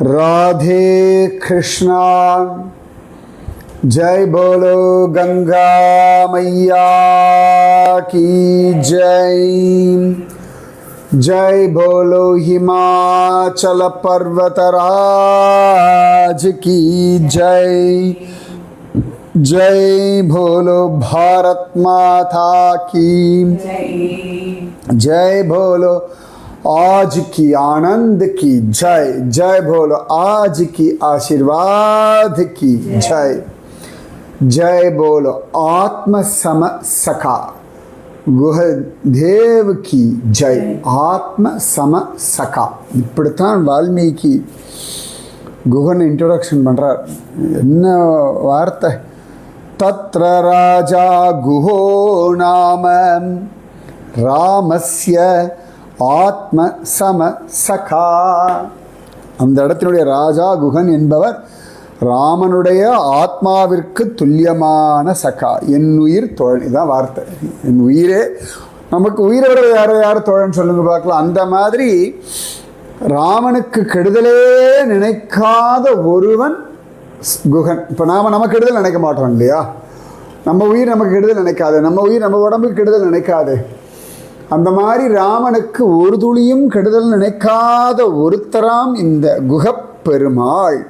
राधे कृष्णा। जय बोलो गंगा मैया की जय। जय बोलो हिमाचल पर्वतराज की जय। जय बोलो भारत माता की जय। बोलो आज की आनंद की जय। जय बोलो आज की आशीर्वाद की जय। जय बोलो आत्म सम सखा गुहदेव की जय। आत्म सम सखा இப்படித்தான் வால்மீகி குஹன் இன்ட்ரோடக்ஷன் பண்றார். என்ன வார்த்தை! தத்ர ராஜா குஹோ நாம ராமஸ்ய ஆத்ம சம சகா. அந்த இடத்தினுடைய ராஜா குஹன் என்பவர் ராமனுடைய ஆத்மாவிற்கு துல்லியமான சகா, என் உயிர் தோழன். இதுதான் வார்த்தை. என் உயிரே, நமக்கு உயிரை விட யார் தோழன் சொல்லுங்க பார்க்கலாம். அந்த மாதிரி ராமனுக்கு கெடுதலே நினைக்காத ஒருவன் குஹன். இப்போ நமக்கு கெடுதல் நினைக்க மாட்டோம் இல்லையா? நம்ம உயிர் நமக்கு கெடுதல் நினைக்காது, நம்ம உயிர் நம்ம உடம்புக்கு கெடுதல் நினைக்காது. அந்த மாதிரி ராமனுக்கு ஒரு துளியும் கெடுதல் நினைக்காத ஒருத்தராம் இந்த குஹப் பெருமாள்.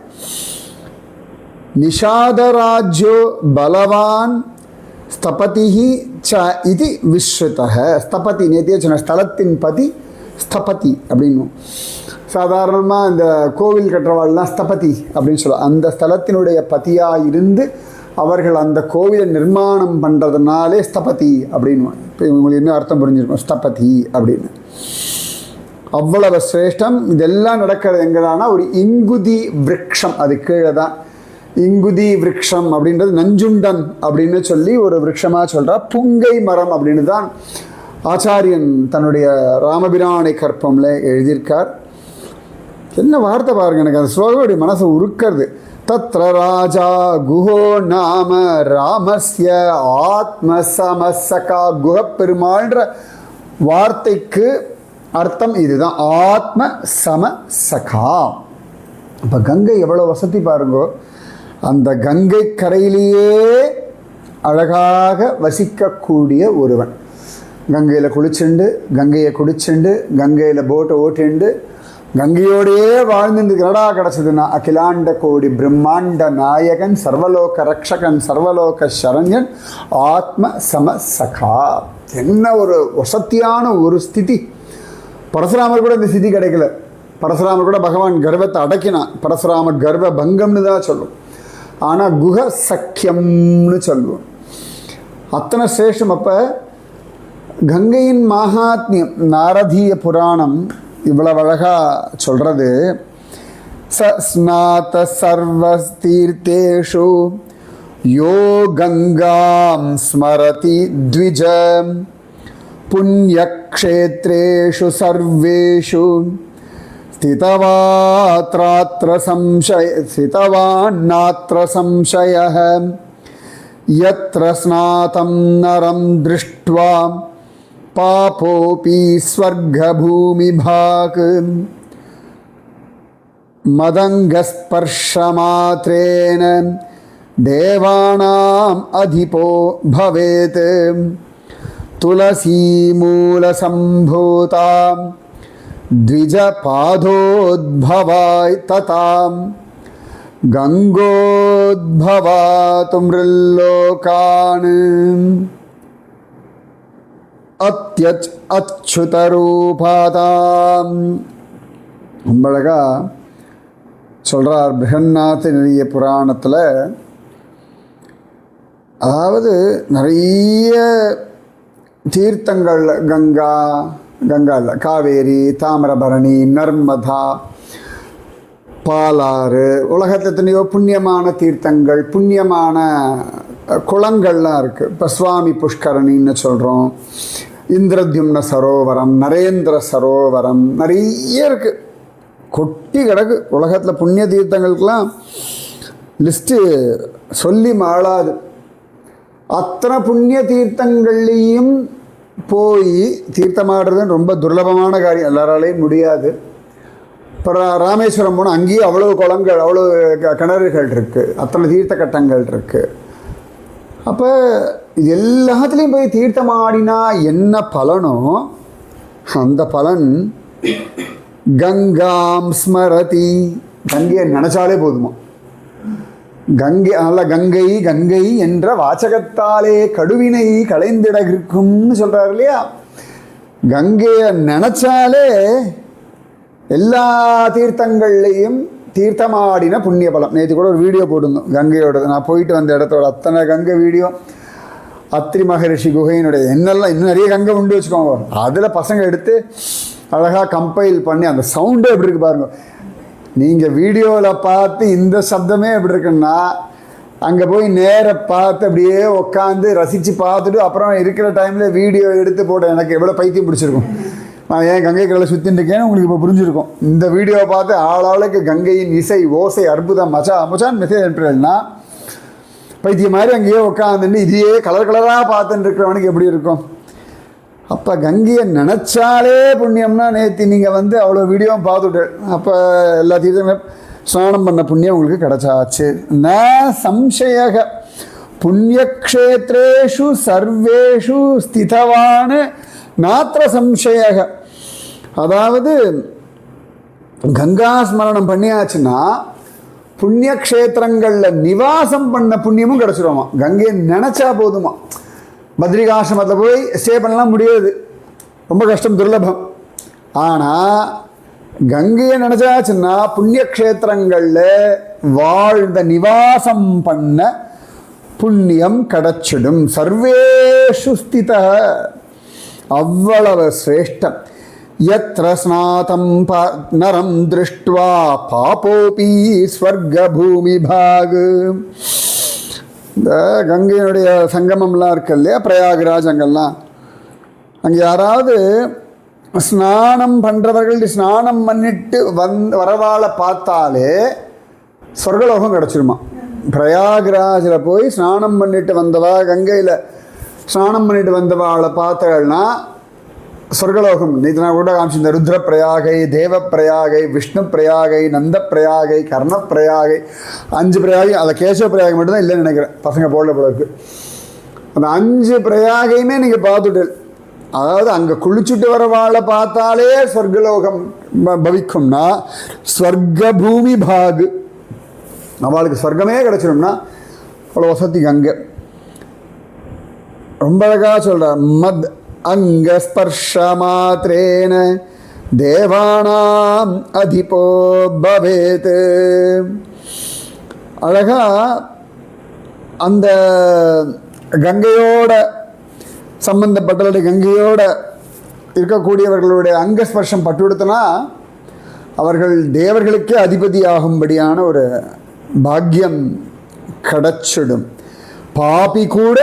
நிஷாதராஜ்யோ பலவான் ஸ்தபதிஹி ச இது விஸ்ருதஹ. ஸ்தபதி நேத்தியே சொன்ன ஸ்தலத்தின் பதி ஸ்தபதி அப்படின்னு. சாதாரணமாக இந்த கோவில் கட்டுறவாள்லாம் ஸ்தபதி அப்படின்னு சொல்லுவாங்க. அந்த ஸ்தலத்தினுடைய பதியாக இருந்து அவர்கள் அந்த கோவிலை நிர்மாணம் பண்ணுறதுனாலே ஸ்தபதி அப்படின்னு. இப்போ இவங்களுக்கு என்ன அர்த்தம் புரிஞ்சிருக்கும், ஸ்தபதி அப்படின்னு. அவ்வளவு சிரேஷ்டம். இதெல்லாம் நடக்கிறது எங்கடானா ஒரு இங்குதி விரக்ஷம், அது கீழே தான். இங்குதி விரக்ஷம் அப்படின்றது நஞ்சுண்டன் அப்படின்னு சொல்லி ஒரு விரக்ஷமாக சொல்கிறா. புங்கை மரம் அப்படின்னு தான் ஆச்சாரியன் தன்னுடைய ராமபிரானை கற்பம்ல எழுதியிருக்கார். என்ன வார்த்தை பாருங்க, எனக்கு அந்த ஸ்லோகோடைய மனசை உருக்கிறது. தத்ர ராஜா குஹோ நாம ராமஸ்ய ஆத்ம சமசகா. குஹப்பெருமாள்ன்ற வார்த்தைக்கு அர்த்தம் இதுதான், ஆத்ம சமசகா. இப்போ கங்கை எவ்வளோ வசதி பாருங்கோ. அந்த கங்கை கரையிலேயே அழகாக வசிக்கக்கூடிய ஒருவன். கங்கையில் குளிச்சுண்டு, கங்கையை குடிச்சுண்டு, கங்கையில் போட்டை ஓட்டிண்டு, கங்கையோடையே வாழ்ந்துட்டு கிரடா கிடச்சதுன்னா அகிலாண்ட கோடி பிரம்மாண்ட நாயகன், சர்வலோக ரக்ஷகன், சர்வலோக சரண்யன், ஆத்ம சமசகா. என்ன ஒரு வசத்தியான ஒரு ஸ்திதி! பரசுராமர் கூட இந்த ஸ்திதி கிடைக்கல. பரசுராமர் கூட பகவான் கர்வத்தை அடக்கினான். பரசுராமர் கர்வ பங்கம்னு தான் சொல்லுவோம், ஆனால் குஹ சக்கியம்னு சொல்லுவோம். அத்தனை சேஷம். அப்போ கங்கையின் மகாத்மியம் நாரதீய புராணம் இவ்வளவு அழகா சொல்றது. ஸ்நாத சர்வ தீர்த்தேஷு யோ கங்காம் ஸ்மரதி த்விஜ புண்ணியக்ஷேத்ரேஷு சர்வேஷு ஸ்திதவான்னாத்ர சம்சயः யத்ர ஸ்நாதம் நரம் திருஷ்ட்வா பாபோபி ஸ்வர்கபூமிபாக் மதங்கஸ்பர்ஷமாத்ரேன தேவானாம் அதிபோ பவேத் துளசீமூலசம்பூதாம் த்விஜபாதோத்பவாய் ததாம் கங்கோத்பவாது மிருல்லோகான் அச்சுதரூபாதாம். அழகா சொல்கிறார் பிருஹன்னாத நிலைய புராணத்தில். அதாவது நிறைய தீர்த்தங்கள், கங்கா இல்லை, காவேரி, தாமிரபரணி, நர்மதா, பாலாறு, உலகத்தில் எத்தனையோ புண்ணியமான தீர்த்தங்கள், புண்ணியமான குளங்கள்லாம் இருக்குது. இப்போ சுவாமி புஷ்கரணின்னு சொல்கிறோம். இந்திரத்யும்ன சரோவரம், நரேந்திர சரோவரம், நிறைய இருக்குது, கொட்டி கிடக்கு. உலகத்தில் புண்ணிய தீர்த்தங்களுக்கெல்லாம் லிஸ்ட்டு சொல்லி மாளாது. அத்தனை புண்ணிய தீர்த்தங்கள்லேயும் போய் தீர்த்தமாடுறது ரொம்ப துர்லபமான காரியம், எல்லாராலையும் முடியாது. இப்போ ராமேஸ்வரம் போனால் அங்கேயும் அவ்வளோ குளங்கள், அவ்வளோ கிணறுகள் இருக்குது, அத்தனை தீர்த்த கட்டங்கள் இருக்குது. அப்போ இது எல்லாத்துலேயும் போய் தீர்த்தம் ஆடினா என்ன பலனோ அந்த பலன் கங்காம் ஸ்மரதி, கங்கையை நினச்சாலே போதுமா. கங்கை நல்ல கங்கை கங்கை என்ற வாசகத்தாலே கடுவினை களைந்திட இருக்கும்னு சொல்கிறார் இல்லையா. கங்கையை நினச்சாலே எல்லா தீர்த்தங்கள்லேயும் தீர்த்தமாடின புண்ணிய பலம். நேற்று கூட ஒரு வீடியோ போட்டிருந்தோம் கங்கையோடது. நான் போயிட்டு வந்த இடத்தோட அத்தனை கங்கை வீடியோ, அத்ரி மகரிஷி குகையினுடைய என்னெல்லாம் இன்னும் நிறைய கங்கை உண்டு வச்சுக்கோங்க. அதில் பசங்க எடுத்து அழகாக கம்பைல் பண்ணி அந்த சவுண்டே எப்படி இருக்கு பாருங்க. நீங்கள் வீடியோவில் பார்த்து இந்த சப்தமே எப்படி இருக்குன்னா, அங்கே போய் நேராக பார்த்து அப்படியே உட்காந்து ரசித்து பார்த்துட்டு அப்புறம் இருக்கிற டைமில் வீடியோ எடுத்து போட எனக்கு எவ்வளோ பைத்தியம் பிடிச்சிருக்கும். நான் ஏன் கங்கை கடலை சுற்றின்னு இருக்கேன்னு உங்களுக்கு இப்போ புரிஞ்சிருக்கும். இந்த வீடியோவை பார்த்து ஆளாளுக்கு கங்கையின் இசை ஓசை அற்புதம் மச்சான் மெசேஜ் அனுப்புறேன்னா பைத்தியம் மாதிரி அங்கேயே உட்காந்துட்டு இதையே கலர் கலராக பார்த்துட்டு இருக்கிறவனுக்கு எப்படி இருக்கும். அப்போ கங்கையை நினச்சாலே புண்ணியம்னா நேற்று நீங்கள் அவ்வளோ வீடியோவும் பார்த்துட்டு அப்போ எல்லாத்தையும் ஸ்நானம் பண்ண புண்ணியம் உங்களுக்கு கிடச்சாச்சு. ந சம்சயக புண்ணியக்ஷேத்ரேஷு சர்வேஷு ஸ்திதவான் நாத்திர சம்சயக. அதாவது கங்கா ஸ்மரணம் பண்ணியாச்சுன்னா புண்ணியக்ஷேத்திரங்களில் நிவாசம் பண்ண புண்ணியமும் கிடச்சிருவோமா. கங்கையை நினச்சா போதுமா. பத்ரிகாசிரமத்தில் போய் ஸ்டே பண்ணலாம் முடியாது, ரொம்ப கஷ்டம், துர்லபம். ஆனால் கங்கையை நினச்சாச்சுன்னா புண்ணியக்ஷேத்திரங்களில் வாழ்ந்த நிவாசம் பண்ண புண்ணியம் கிடச்சிடும். சர்வேஷு ஸ்தித, அவ்வளவு சிரேஷ்டம். யத்ர ஸ்நாதம் நரம் திருஷ்ட்வா பாபோபி ஸ்வர்க பூமி பாகு. இந்த கங்கையினுடைய சங்கமம்லாம் இருக்கு இல்லையா, பிரயாகராஜ் அங்கெல்லாம், அங்கே யாராவது ஸ்நானம் பண்ணுறவர்கள் ஸ்நானம் பண்ணிட்டு வரவாளை பார்த்தாலே சொர்க்கலோகம் கிடச்சிருமா. பிரயாகராஜில் போய் ஸ்நானம் பண்ணிட்டு வந்தவா, கங்கையில் ஸ்நானம் பண்ணிட்டு வந்தவாளை பார்த்தவள்னா சொர்க்கலோகம். நேற்று நான் கூட காமிச்சு, இந்த ருத்ர பிரயாகை, தேவ பிரயாகை, விஷ்ணு பிரயாகை, நந்த பிரயாகை, கர்ண பிரயாகை, 5 பிரயாகை. அதை கேசவ பிரயாகை மட்டும்தான் இல்லைன்னு நினைக்கிறேன், பசங்க போடல போல இருக்கு. அந்த 5 பிரயாகையுமே நீங்கள் பார்த்துட்டு, அதாவது அங்கே குளிச்சுட்டு வரவாளை பார்த்தாலே சொர்க்கலோகம் பவிக்கும்னா ஸ்வர்க பூமி பாகு, அவளுக்கு சொர்க்கமே கிடச்சிடும்னா அவ்வளோ வசதி கங்கை. ரொம்ப அழகாக சொல்கிறார். மத் அங்கஸ்பர்ஷ மாத்ரேன தேவானாம் அதிபோ பவேத். அழகா அந்த கங்கையோட சம்பந்தப்பட்டவருடைய, கங்கையோட இருக்கக்கூடியவர்களுடைய அங்கஸ்பர்ஷம் பட்டுவிடுத்தனா அவர்கள் தேவர்களுக்கே அதிபதி ஆகும்படியான ஒரு பாக்கியம் கிடைச்சிடும். பாபி கூட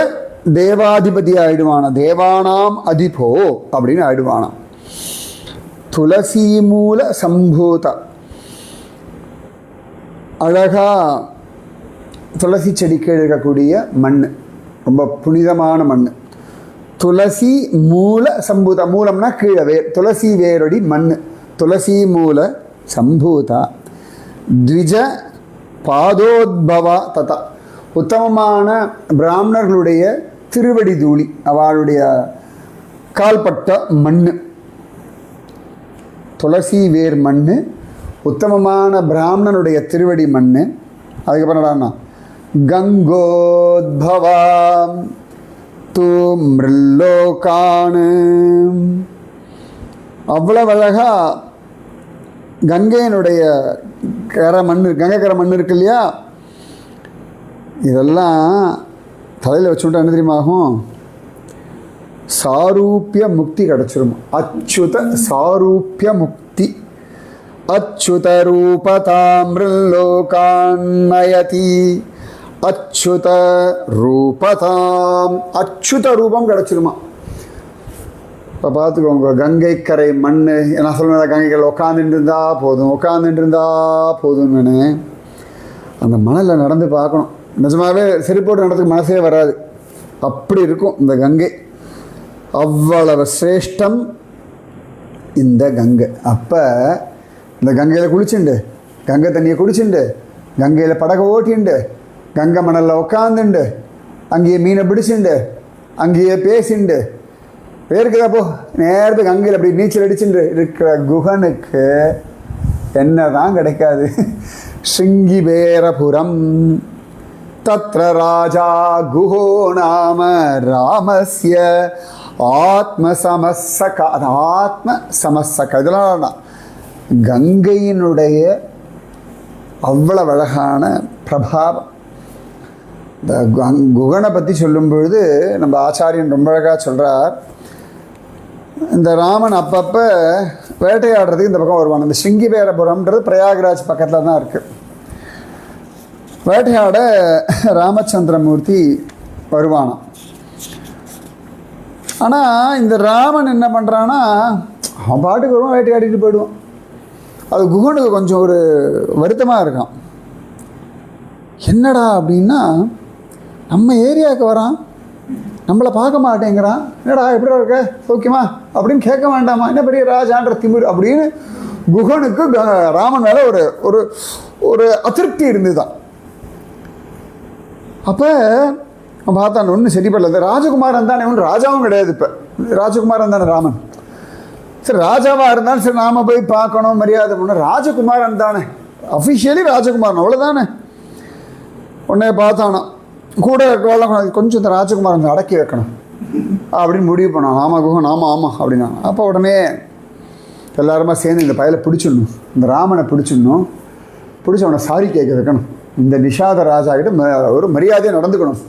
தேவாதிபதி ஆயிடுவான, தேவானாம் அதிபோ அப்படின்னு ஆயிடுவானாம். துளசி மூல சம்பூத, அழகா துளசி செடிக்கு இருக்கக்கூடிய மண், ரொம்ப புனிதமான மண். துளசி மூல சம்பூதா, மூலம்னா கீழே வேர், துளசி வேரொடி மண். துளசி மூல சம்பூதா த்விஜ பாதோத்பவா ததா, உத்தமமான பிராமணர்களுடைய திருவடி தூளி, அவளுடைய கால்பட்ட மண். துளசி வேர் மண், உத்தமமான பிராமணனுடைய திருவடி மண். அதுக்கப்புறம் என்னடான்னா கங்கோத்பவாம் தூ மிருல்லோகான். அவ்வளவு அழகா கங்கையினுடைய கரை மண், கங்கை கரை மண் இருக்கு இல்லையா, இதெல்லாம் தலையில் வச்சுட்டா என்ன தெரியுமா ஆகும்? சாரூப்பிய முக்தி கிடச்சிரும். அச்சுத சாரூப்பிய முக்தி. அச்சுத ரூபதாமிருல்லோகான்மயதி, அச்சுத ரூபதாம், அச்சுத ரூபம் கிடச்சிருமா. இப்போ பார்த்துக்கோங்க, கங்கை கரை மண். நான் சொல்லுவேன், கங்கை கரை உட்காந்துட்டு இருந்தா போதும், உட்காந்துட்டு இருந்தா போதும்னு. அந்த மணலில் நடந்து பார்க்கணும். நிஜமாகவே செருப்போடு நடத்துக்கு மனசே வராது, அப்படி இருக்கும் இந்த கங்கை. அவ்வளவு சிரேஷ்டம் இந்த கங்கை. அப்போ இந்த கங்கையில் குளிச்சுண்டு, கங்கை தண்ணியை குடிச்சுண்டு, கங்கையில் படகை ஓட்டிண்டு, கங்கை மணலில் உட்காந்துண்டு, அங்கேயே மீனை பிடிச்சுண்டு, அங்கேயே பேசிண்டு பேருக்குதாப்போ நேரத்து கங்கையில் அப்படி நீச்சல் அடிச்சுட்டு இருக்கிற குகனுக்கு என்ன தான் கிடைக்காது? ஸ்ருங்கிபேரபுரம் தத்ர ராஜா குஹோ நாம ராமஸ்ய ஆத்மசமசக. ஆத்மசமசக இதெல்லாம் கங்கையினுடைய அவ்வளவு அழகான பிரபாவம். இந்த குகனை பற்றி சொல்லும் பொழுது நம்ம ஆச்சாரியன் ரொம்ப அழகாக சொல்கிறார். இந்த ராமன் அப்பப்போ வேட்டையாடுறதுக்கு இந்த பக்கம் வருவான். இந்த ஸ்ருங்கிபேரபுரம்ன்றது பிரயாகராஜ் பக்கத்தில் தான் இருக்குது. வேட்டையாட ராமச்சந்திரமூர்த்தி வருவானாம். ஆனால் இந்த ராமன் என்ன பண்ணுறான்னா, அவன் பாட்டுக்கு வருவான், வேட்டையாடிட்டு போயிடுவான். அது குகனுக்கு கொஞ்சம் ஒரு வருத்தமாக இருக்கான். என்னடா அப்படின்னா, நம்ம ஏரியாவுக்கு வரான், நம்மளை பார்க்க மாட்டேங்கிறான், என்னடா எப்படிடா இருக்க ஓகேமா அப்படின்னு கேட்க வேண்டாமா, என்ன பெரிய ராஜான்ற திமிர் அப்படின்னு குகனுக்கு ராமன் மேலே ஒரு ஒரு ஒரு அதிருப்தி இருந்துதான். அப்போ பார்த்தான், ஒன்றும் சரிப்படல. ராஜகுமாரன் தானே, ஒன்றும் ராஜாவும் கிடையாது. இப்போ ராஜகுமாரன் தானே ராமன். சரி ராஜாவாக இருந்தாலும் சரி நாம போய் பார்க்கணும், மரியாதை பண்ணணும். ராஜகுமாரன் தானே, அஃபிஷியலி ராஜகுமாரன் அவ்வளோதானே. உடனே பார்த்தானோ கூட கொஞ்சம் இந்த ராஜகுமாரன் அடக்கி வைக்கணும் அப்படின்னு முடிவு பண்ணான். ஆமாம் குகன், ஆமாம் ஆமாம் அப்படின்னா. அப்போ உடனே எல்லாருமா சேர்ந்து இந்த பயலை பிடிச்சிடணும், இந்த ராமனை பிடிச்சிடணும், பிடிச்ச அவனை சாரி கேட்க வைக்கணும், இந்த நிஷாத ராஜா கிட்ட ஒரு மரியாதையை நடந்துக்கணும்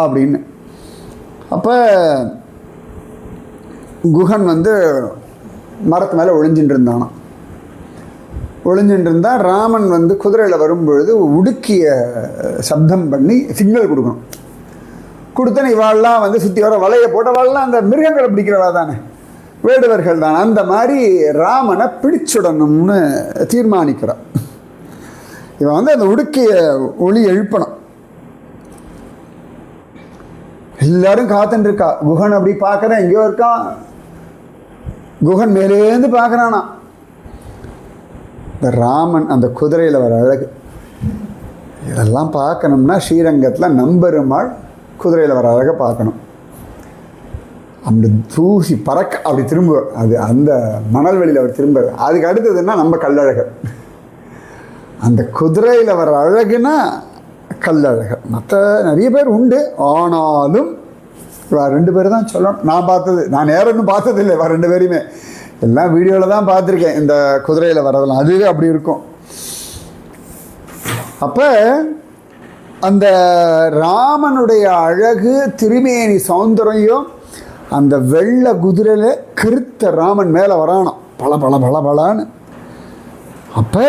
அப்படின்னு. அப்போ குகன் வந்து மரத்து மேலே ஒளிஞ்சின்னு இருந்தானான். ஒளிஞ்சின்னு இருந்தால் ராமன் வந்து குதிரையில் வரும்பொழுது உடுக்கிய சப்தம் பண்ணி சிக்னல் கொடுக்கணும். கொடுத்தன இவாள்லாம் வந்து சுற்றி வர வலையை போட்டவாள்லாம் அந்த மிருகங்களை பிடிக்கிறவா தானே, வேடுவர்கள் தானே. அந்த மாதிரி ராமனை பிடிச்சுடணும்னு தீர்மானிக்கிறான். இவன் வந்து அந்த உடுக்கிய ஒளி எழுப்பணும். எல்லாரும் காத்துட்டு இருக்கா. குகன் அப்படி பார்க்குறேன், எங்கேயோ இருக்கான். குகன் மேலேருந்து பார்க்குறானா. இந்த ராமன் அந்த குதிரையில் வர அழகு இதெல்லாம் பார்க்கணும்னா ஸ்ரீரங்கத்தில் நம்பெருமாள் குதிரையில் வர அழகை பார்க்கணும். அப்படி தூசி பறக்க அப்படி திரும்ப அது அந்த மணல் வெளியில் அவர் திரும்ப. அதுக்கு அடுத்ததுன்னா நம்ம கல்லழகர். அந்த குதிரையில் வர அழகுனா கல்லழகர். மற்ற நிறைய பேர் உண்டு, ஆனாலும் ரெண்டு பேர் தான் சொல்லணும். நான் பார்த்தது, நான் நேரம் பார்த்தது இல்லை. ரெண்டு பேரையுமே எல்லாம் வீடியோவில் தான் பார்த்துருக்கேன். இந்த குதிரையில் வரதெல்லாம் அதுவே அப்படி இருக்கும். அப்போ அந்த ராமனுடைய அழகு, திருமேனி சௌந்தரியம், அந்த வெள்ளை குதிரையில் கருத்த ராமன் மேலே வரானாம், பல பல பல பலான்னு. அப்போ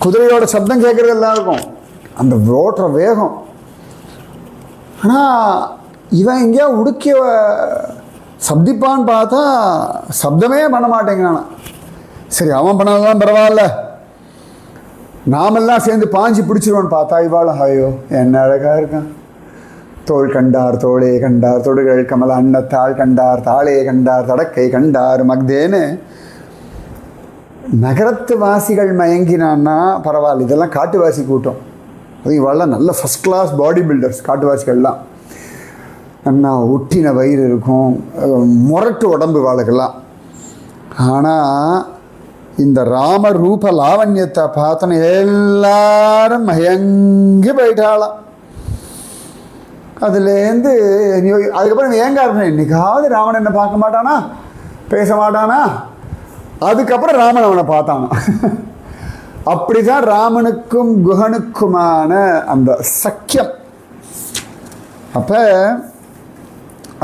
குதிரையோட சப்தம் கேட்குறது எல்லாம் இருக்கும், அந்த ஓட்டுற வேகம். ஆனால் இவன் எங்கேயா உடுக்கிய சப்திப்பான்னு பார்த்தா சப்தமே பண்ண மாட்டேங்கிறானா. சரி அவன் பண்ணலாம் பரவாயில்ல, நாமெல்லாம் சேர்ந்து பாஞ்சி பிடிச்சிருவான்னு பார்த்தா இவாளும் ஐயோ என்ன அழகாக இருக்கான். தோள் கண்டார் தோளே கண்டார் தொடுகள் கமல அன்னத்தாள் கண்டார் தாளே கண்டார் தடக்கை கண்டார் மக்தேன்னு நகரத்து வாசிகள் மயங்கினான்னா பரவாயில்ல. இதெல்லாம் காட்டுவாசி கூட்டம். அது இவாளெலாம் நல்ல ஃபஸ்ட் கிளாஸ் பாடி பில்டர்ஸ். காட்டுவாசிகள்லாம் நல்லா ஒட்டின வயிறு இருக்கும், முரட்டு உடம்பு வாளுக்கெல்லாம். ஆனால் இந்த ராம ரூப லாவண்யத்தை பார்த்தோன்னு எல்லாரும் மயங்கி போயிட்டாளாம். அதுலேருந்து அதுக்கப்புறம் ஏங்க இருக்கணும், என்னைக்காவது ராமன் என்ன பார்க்க மாட்டானா, பேச மாட்டானா. அதுக்கப்புறம் ராமன் அவனை பார்த்தானா. அப்படிதான் ராமனுக்கும் குகனுக்குமான அந்த சக்கியம். அப்போ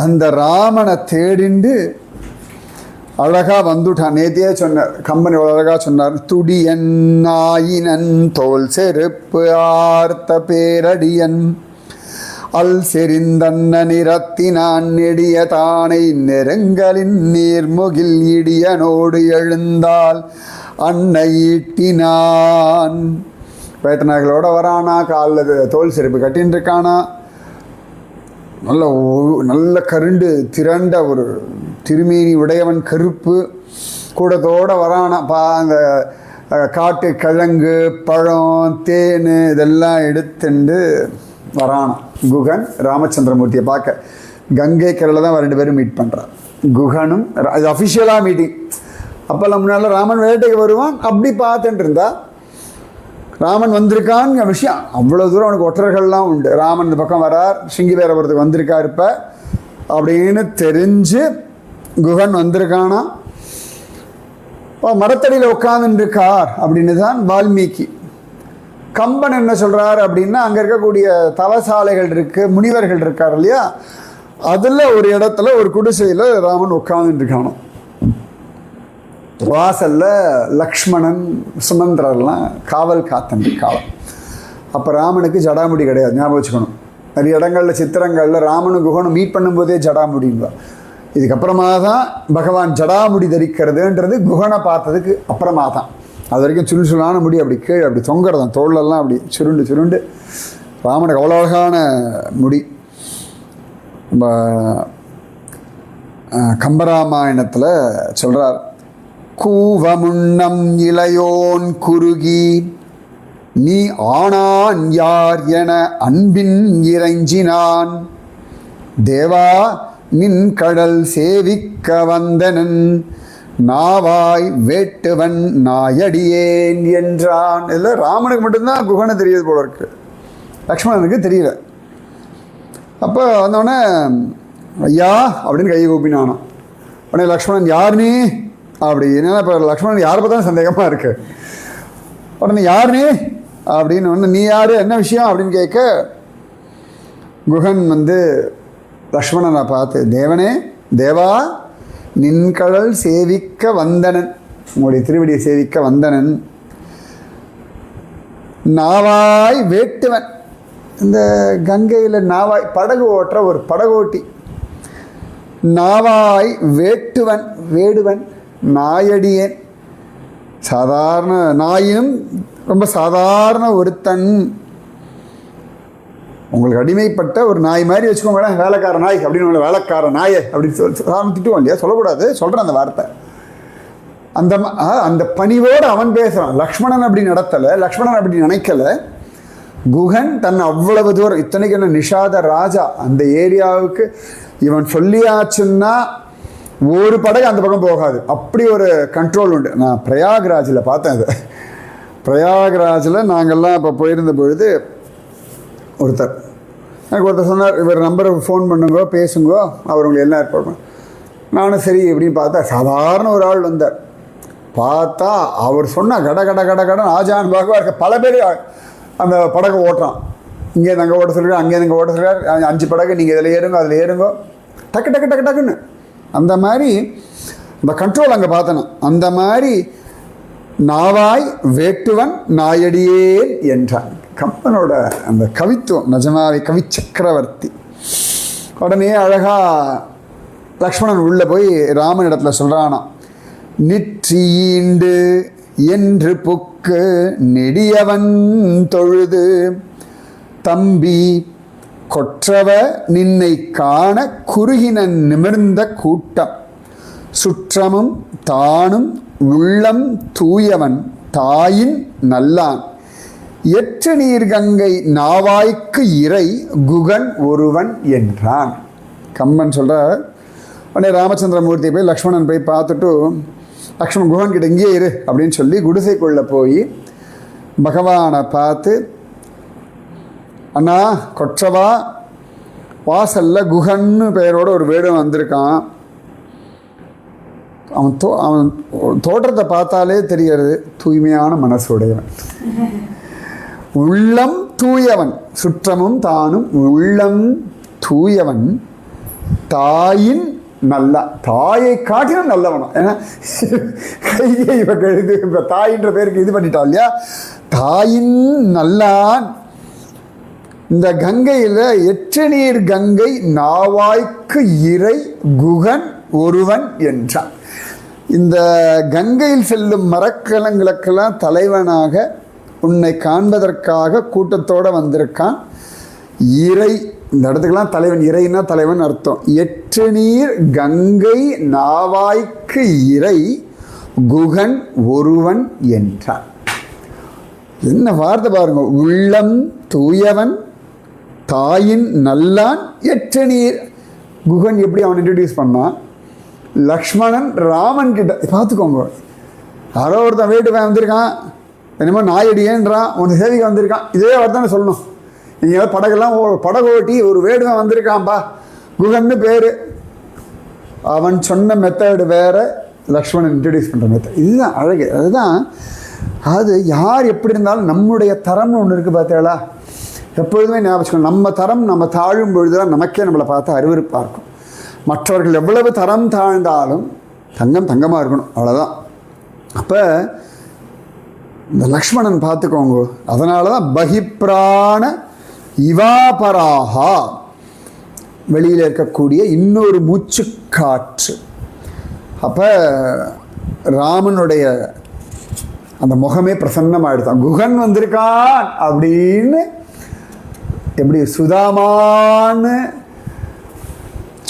அந்த ராமனை தேடிண்டு அழகாக வந்துட்டான். நேத்தியே சொன்னார், கம்பெனி அழகாக சொன்னார். துடியன் ஆயினன் தோல் செருப்பு ஆர்த்த பேரடியன் அல் செறிந்தன்ன நிறத்தினான் நெடிய தானை நெருங்கலின் நீர்முகில் இடியனோடு எழுந்தால் அன்னை ஈட்டினான். வேட்டநாய்களோட வரானா, காலில் தோல் செருப்பு கட்டின்னு இருக்கானா, நல்ல கருண்டு திரண்ட ஒரு திருமேனி உடையவன், கருப்பு கூடத்தோடு வரானா. அந்த காட்டு கிழங்கு பழம் தேன் இதெல்லாம் எடுத்துட்டு வரானான் குகன் ராமச்சந்திரமூர்த்தியை பார்க்க. கங்கை கரையில் தான் 2 பேரும் மீட் பண்ணுறான். குகனும் அது அஃபிஷியலாக மீட்டிங். அப்போல்லாம் முன்னால் ராமன் வேட்டைக்கு வருவான். அப்படி பார்த்துட்டு இருந்தா ராமன் வந்திருக்கான்னு விஷயம் அவ்வளோ தூரம் அவனுக்கு ஒற்றர்கள்லாம் உண்டு. ராமன் இந்த பக்கம் வரார், சிங்கிவேரபுரத்துக்கு வந்திருக்கார் இப்போ அப்படின்னு தெரிஞ்சு குகன் வந்திருக்கானா. மரத்தடியில் உட்காந்துருக்கார் அப்படின்னு தான் வால்மீகி. கம்பன் என்ன சொல்கிறார் அப்படின்னா, அங்கே இருக்கக்கூடிய தவசாலைகள் இருக்குது, முனிவர்கள் இருக்கார் இல்லையா, அதில் ஒரு இடத்துல ஒரு குடிசையில் ராமன் உட்காந்துருக்கானோ. வாசல்ல லக்ஷ்மணன் சுமந்திரர்லாம் காவல் காத்தண்டு காலம். அப்போ ராமனுக்கு ஜடாமுடி கிடையாது, ஞாபகம் வச்சுக்கணும். நிறைய இடங்களில் சித்திரங்களில் ராமனும் குகனும் மீட் பண்ணும்போதே ஜடாமுடிங்களா. இதுக்கப்புறமா தான் பகவான் ஜடாமுடி தரிக்கிறதுன்றது குகனை பார்த்ததுக்கு அப்புறமா தான். அது வரைக்கும் சுருளான முடி அப்படி கீழே அப்படி தொங்குறதான், தோளெல்லாம் அப்படி சுருண்டு சுருண்டு. ராமனுக்கு அவ்வளோ அழகான முடி. கம்பராமாயணத்தில் சொல்கிறார், கூவமுன்னம் இளையோன் குறுகி நீ ஆனான் யார் என அன்பின் இறைஞ்சினான் தேவா நின் கடல் சேவிக்க வந்தனன் நாவாய் வேட்டுவன் நாயடியேன் என்றான். இதில் ராமனுக்கு மட்டும்தான் குகனை தெரியுது போல இருக்கு, லக்ஷ்மணனுக்கு தெரியல. அப்போ வந்தோடனே ஐயா அப்படின்னு கையை கூப்பினானோ. உடனே லக்ஷ்மணன் யார் நீ அப்படி, என்னன்னா இப்போ லக்ஷ்மணன் யாரை பார்த்தாலும் சந்தேகமாக இருக்கு. உடனே யார் நீ அப்படின்னு ஒன்று, நீ யார் என்ன விஷயம் அப்படின்னு கேட்க குகன் லக்ஷ்மணனை பார்த்து, தேவனே தேவா நின்கடல் சேவிக்க வந்தனன், உங்களுடைய திருவடியை சேவிக்க வந்தனன், நாவாய் வேட்டுவன். இந்த கங்கையில் நாவாய் படகு ஓட்டுற ஒரு படகோட்டி, நாவாய் வேட்டுவன் வேடுவன் நாயடியேன். சாதாரண நாயும் ரொம்ப சாதாரண ஒருத்தன், உங்களுக்கு அடிமைப்பட்ட ஒரு நாய் மாதிரி வச்சுக்கோங்க, வேலைக்கார நாய் அப்படின்னு, வேலைக்கார நாயை அப்படின்னு திட்டுவோம் இல்லையா, சொல்லக்கூடாது, சொல்கிறேன் அந்த வார்த்தை. அந்த பணிவோடு அவன் பேசுகிறான். லக்ஷ்மணன் அப்படி நடத்தலை, லக்ஷ்மணன் அப்படி நினைக்கலை. குகன் தன் அவ்வளவு தூரம், இத்தனைக்கு என்ன நிஷாத ராஜா, அந்த ஏரியாவுக்கு இவன் சொல்லியாச்சுன்னா ஒரு படகு அந்த பக்கம் போகாது, அப்படி ஒரு கண்ட்ரோல் உண்டு. நான் பிரயாக்ராஜில் பார்த்தேன் அது. பிரயாக்ராஜில் நாங்கள்லாம் இப்போ போயிருந்த பொழுது எனக்கு ஒருத்தர் சொன்னார், இவர் நம்பரை ஃபோன் பண்ணுங்கோ பேசுங்கோ, அவர் உங்களுக்கு எல்லாம் ஏற்பாடு. நானும் சரி எப்படின்னு பார்த்தா சாதாரண ஒரு ஆள் வந்தார். பார்த்தா அவர் சொன்னால் கட கட கட கடன் ஆஜான் பாகவா இருக்க பல பேர் அந்த படகை ஓட்டுறான். இங்கேருந்து அங்கே ஓட்ட சொல்கிறார், அங்கேருந்து இங்கே ஓட்ட சொல்கிறார், 5 படகு நீங்கள் இதில் ஏறுங்க அதில் ஏறுங்கோ, டக்கு டக்கு டக்கு டக்குன்னு. அந்த மாதிரி அந்த கண்ட்ரோல் அங்கே பார்த்தேன். அந்த மாதிரி நாவாய் வேட்டுவன் நாயடியேன் என்றான். கம்பனோட அந்த கவித்துவம் நிஜமாவே கவி சக்கரவர்த்தி. உடனே அழகாக லக்ஷ்மணன் உள்ளே போய் ராமன் இடத்துல சொல்கிறானா, நிற்றீண்டு என்று புக்கு நெடியவன் தொழுது தம்பி கொற்றவ நின்னை காண குறுகினன் நிமிர்ந்த கூட்டம் சுற்றமும் தானும் உள்ளம் தூயவன் தாயின் நல்லான் எற்று நீர் கங்கை நாவாய்க்கு இறை குகன் ஒருவன் என்றான். கம்பன் சொல்கிறார். உடனே ராமச்சந்திரமூர்த்தி போய் லக்ஷ்மணன் போய் பார்த்துட்டு, லக்ஷ்மணன் குகன் கிட்ட இங்கே இரு அப்படின்னு சொல்லி குடிசைக்குள்ளே போய் பகவானை பார்த்து, அண்ணா கொற்றவா வாசல்ல குகன்னு பெயரோட ஒரு வேடம் வந்திருக்கான். அவன் தோற்றத்தை பார்த்தாலே தெரியறது தூய்மையான மனசுடையவன், உள்ளம் தூயவன், சுற்றமும் தானும் உள்ளம் தூயவன், தாயின் நல்லா, தாயை காட்டிலும் நல்லவனும். ஏன்னா கையை கழுது இப்போ தாயின்ற பேருக்கு இது பண்ணிட்டான் இல்லையா, தாயின் நல்லான். இந்த கங்கையில் எற்று நீர் கங்கை நாவாய்க்கு இறை குகன் ஒருவன் என்றான். இந்த கங்கையில் செல்லும் மரக்கலங்களுக்கெல்லாம் தலைவனாக உன்னை காண்பதற்காக கூட்டத்தோடு வந்திருக்கான் இறை. இந்த இடத்துக்கெல்லாம் தலைவன், இறைன்னா தலைவன் அர்த்தம். எற்று நீர் கங்கை நாவாய்க்கு இறை குகன் ஒருவன் என்றார். என்ன வார்த்தை பாருங்க, உள்ளம் தூயவன் தாயின் நல்லான் எற்ற நீர். குகன் எப்படி அவன் இன்ட்ரடியூஸ் பண்ணான், லக்ஷ்மணன் ராமன் கிட்ட பார்த்துக்கோங்க. யாரோ ஒருத்தன் வீட்டுக்கு வந்திருக்கான், என்னமோ நாயடியேன்றான், உன் சேதிக்கு வந்திருக்கான், இதே வார்த்தை சொல்லணும். நீங்கள் படகெல்லாம் படகு ஓட்டி ஒரு வேடுவன் வந்திருக்கான்பா, குகன்னு பேர். அவன் சொன்ன மெத்தடு வேறு, லக்ஷ்மணன் இன்ட்ரடியூஸ் பண்ணுற மெத்தட். இதுதான் அழகு. அதுதான் அது யார் எப்படி இருந்தாலும் நம்முடைய தரம்னு ஒன்று இருக்குது பார்த்தீங்களா. எப்பொழுதுமே ஞாபகம், நம்ம தரம் நம்ம தாழும் பொழுதுதான் நமக்கே நம்மளை பார்த்து அருவருப்பாக இருக்கும். மற்றவர்கள் எவ்வளவு தரம் தாழ்ந்தாலும் தங்கம் தங்கமாக இருக்கணும், அவ்வளோதான். அப்போ இந்த லக்ஷ்மணன் பார்த்துக்கோங்க. அதனால தான் பகிப்ராண இவாபராகா, வெளியில் இருக்கக்கூடிய இன்னொரு மூச்சு காற்று. அப்போ ராமனுடைய அந்த முகமே பிரசன்னமாகிடுதான். குகன் வந்திருக்கான் அப்படின்னு எப்படி சுதாமான்னு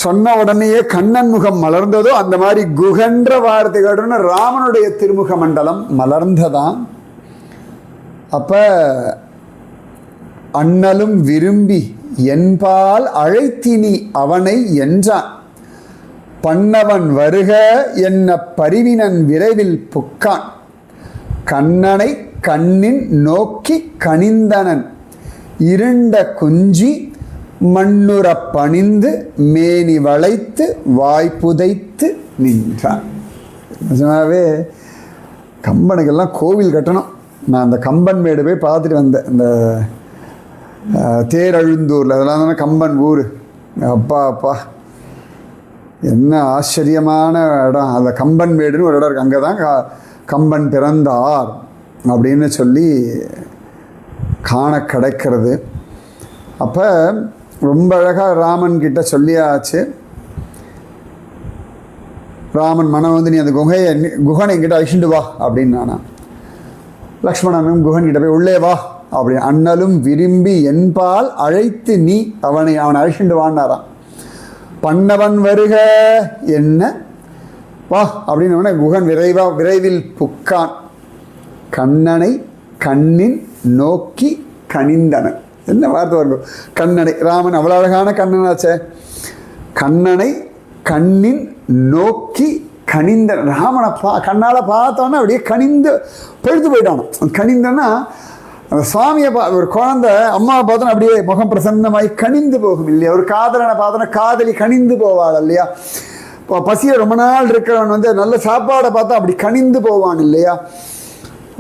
சொன்ன உடனேயே கண்ணன் முகம் மலர்ந்ததோ அந்த மாதிரி குகன்ற வார்த்தை கேட்டோன்னு ராமனுடைய திருமுக மண்டலம் மலர்ந்ததான். அப்போ அண்ணலும் விரும்பி என்பால் அழைத்தினி அவனை என்றான். பண்ணவன் வருக என்ன பரிவினன் விரைவில் புக்கான். கண்ணனை கண்ணின் நோக்கி கனிந்தனன் இருண்ட குஞ்சி மண்ணுற பணிந்து மேனி வளைத்து வாய்ப்புதைத்து நின்றான். நிஜமாவே கம்பனுக்கெல்லாம் கோவில் கட்டணும். நான் அந்த கம்பன் மேடு போய் பார்த்துட்டு வந்தேன். இந்த தேரழுந்தூரில், அதெல்லாம் தானே கம்பன் ஊர். அப்பா அப்பா என்ன ஆச்சரியமான இடம். அந்த கம்பன் மேடுன்னு ஒரு இடம் இருக்குது. அங்கே தான் கம்பன் பிறந்தார் அப்படின்னு சொல்லி காண கிடைக்கிறது. அப்போ ரொம்ப அழகாக ராமன் கிட்ட சொல்லியாச்சு. ராமன் மனம் வந்து நீ அந்த குகனை என்கிட்ட அழிச்சுட்டு வா அப்படின்னு நானா. லக்ஷ்மணனும் குகன் கிட்ட போய் உள்ளே வா அப்படி. அண்ணலும் விரும்பி என்பால் அழைத்து நீ அவனை அழைச்சுட்டு வான்னாரான். பண்ணவன் வருக என்ன வா அப்படின்னு குகன் விரைவில் புக்கான். கண்ணனை கண்ணின் நோக்கி கனிந்தனன். என்ன வார்த்தை வரும், கண்ணனை. ராமன் அவ்வளோ அழகான கண்ணனாச்சே. கண்ணனை கண்ணின் நோக்கி கனிந்தனன். ராமனை கண்ணால் பார்த்தோன்னா அப்படியே கனிந்து பழுத்து போயிட்டானோ. கனிந்தன்னா அந்த சுவாமியை ஒரு குழந்தை அம்மாவை பார்த்தோன்னா அப்படியே முகம் பிரசன்னமாகி கனிந்து போகும் இல்லையா. ஒரு காதலனை பார்த்தோன்னா காதலி கனிந்து போவாள் இல்லையா. இப்போ பசியை ரொம்ப நாள் இருக்கிறவன் வந்து நல்ல சாப்பாடை பார்த்தா அப்படி கனிந்து போவான் இல்லையா.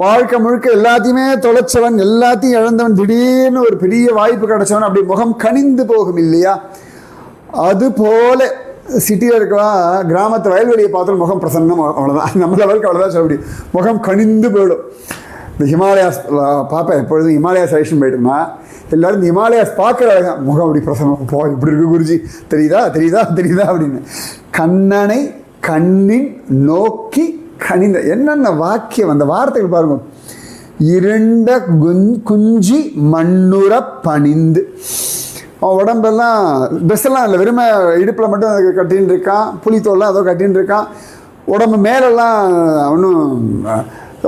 வாழ்க்கை முழுக்க எல்லாத்தையுமே தொலைச்சவன், எல்லாத்தையும் இழந்தவன், திடீர்னு ஒரு பெரிய வாய்ப்பு கிடைச்சவன் அப்படி முகம் கனிந்து போகும் இல்லையா. அதுபோல சிட்டியில் இருக்கலாம், கிராமத்து வயல்வெளியை பார்த்தாலும் முகம் பிரசன்னம், அவ்வளோதான். நம்மள வரைக்கும் அவ்வளோதான் சொல்ல முடியும். முகம் கனிந்து போயிடும். இந்த ஹிமாலயாஸ் பார்ப்பேன் எப்பொழுதும். ஹிமாலயாஸ் ஐஷன் போயிட்டோம்னா எல்லோரும் இந்த ஹிமாலயாஸ் பார்க்குற முகம் அப்படி பிரசன்னம், போ இப்படி இருக்கு குருஜி, தெரியுதா தெரியுதா தெரியுதா அப்படின்னு. கண்ணனை கண்ணின் நோக்கி கனிந்த. என்னென்ன வாக்கியம், அந்த வார்த்தைகள் பாருங்க. இருண்ட குஞ்சி மண்ணுற பணிந்து. அவன் உடம்பெல்லாம் ட்ரெஸ்ஸெல்லாம் இல்லை, வெறுமை இடுப்பில் மட்டும் அதை கட்டின்னு இருக்கான். புலித்தோல்லாம் அதோ கட்டின்னு இருக்கான். உடம்பு மேலெல்லாம் ஒன்றும்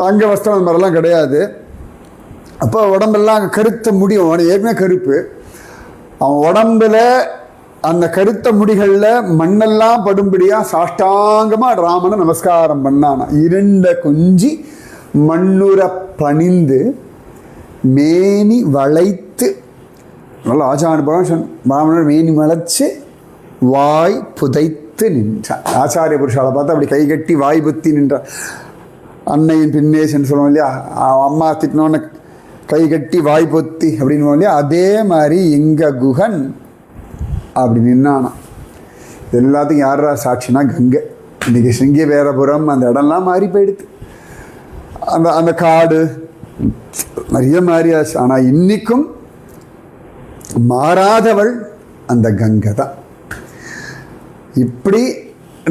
அங்க வஸ்திரம் அந்த மாதிரிலாம் கிடையாது. அப்போ உடம்பெல்லாம் கருத்த முடி, அவன் ஏற்கனவே கருப்பு. அவன் உடம்புல அந்த கருத்த முடிகளில் மண்ணெல்லாம் படும்படியாக சாஷ்டாங்கமாக ராமனை நமஸ்காரம் பண்ணானா. இருண்ட குஞ்சி மண்ணுற பணிந்து மேனி வளைத்து, நல்ல ஆச்சானுபவம். ராமனர் மேனி வளைச்சு வாய் புதைத்து நின்றான். ஆச்சாரிய புருஷாவை பார்த்து அப்படி கை கட்டி வாய் புத்தி நின்றான். அன்னையின் பின்னேசன்னு சொல்லுவோம் இல்லையா, அம்மா திட்டினோன்னு கை கட்டி வாய் பொத்தி அப்படின்னு இல்லையா. அதே மாதிரி எங்கள் குகன் அப்படி நின்னானா. எல்லாத்துக்கும் யாரா சாட்சினா கங்கை. இன்றைக்கி சிங்கவேரபுரம் அந்த இடம்லாம் மாறி போயிடுது. அந்த காடு நிறைய மாறியாச்சு. ஆனால் இன்றைக்கும் மாறாதவள் அந்த கங்கை தான். இப்படி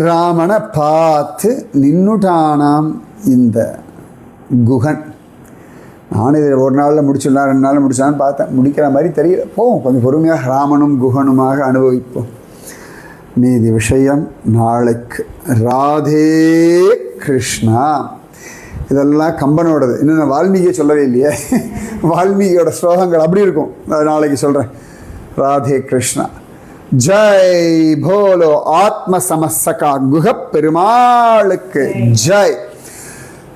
ராமனை பார்த்து நின்னுட்டானாம் இந்த குகன். நான் இதை ஒரு நாளில் முடிச்சிடலாம், 2 நாளில் முடிச்சான்னு பார்த்தேன். முடிக்கிற மாதிரி தெரியல. போவோம் கொஞ்சம் பொறுமையாக ராமனும் குகனுமாக அனுபவிப்போம். மீதி விஷயம் நாளைக்கு. ராதே கிருஷ்ணா. இதெல்லாம் கம்பனோடது. இன்னும் நான் வால்மீகியை சொல்லவே இல்லையே. வால்மீகியோட ஸ்லோகங்கள் அப்படி இருக்கும், அது நாளைக்கு சொல்கிறேன். ராதே கிருஷ்ணா. ஜெய் போலோ ஆத்ம சமஸ்தகா குஹ பெருமாளுக்கு ஜெய்.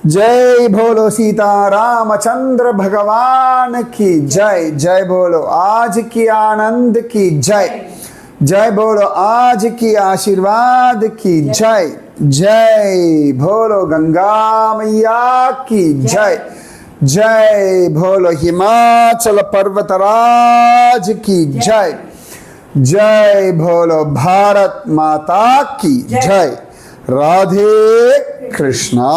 जय बोलो सीता रामचंद्र भगवान की जय. जय बोलो आज की आनंद की जय. जय बोलो आज की आशीर्वाद की जय. जय बोलो गंगा मैया की जय. जय बोलो हिमाचल पर्वतराज की जय. जय बोलो भारत माता की जय. राधे कृष्णा.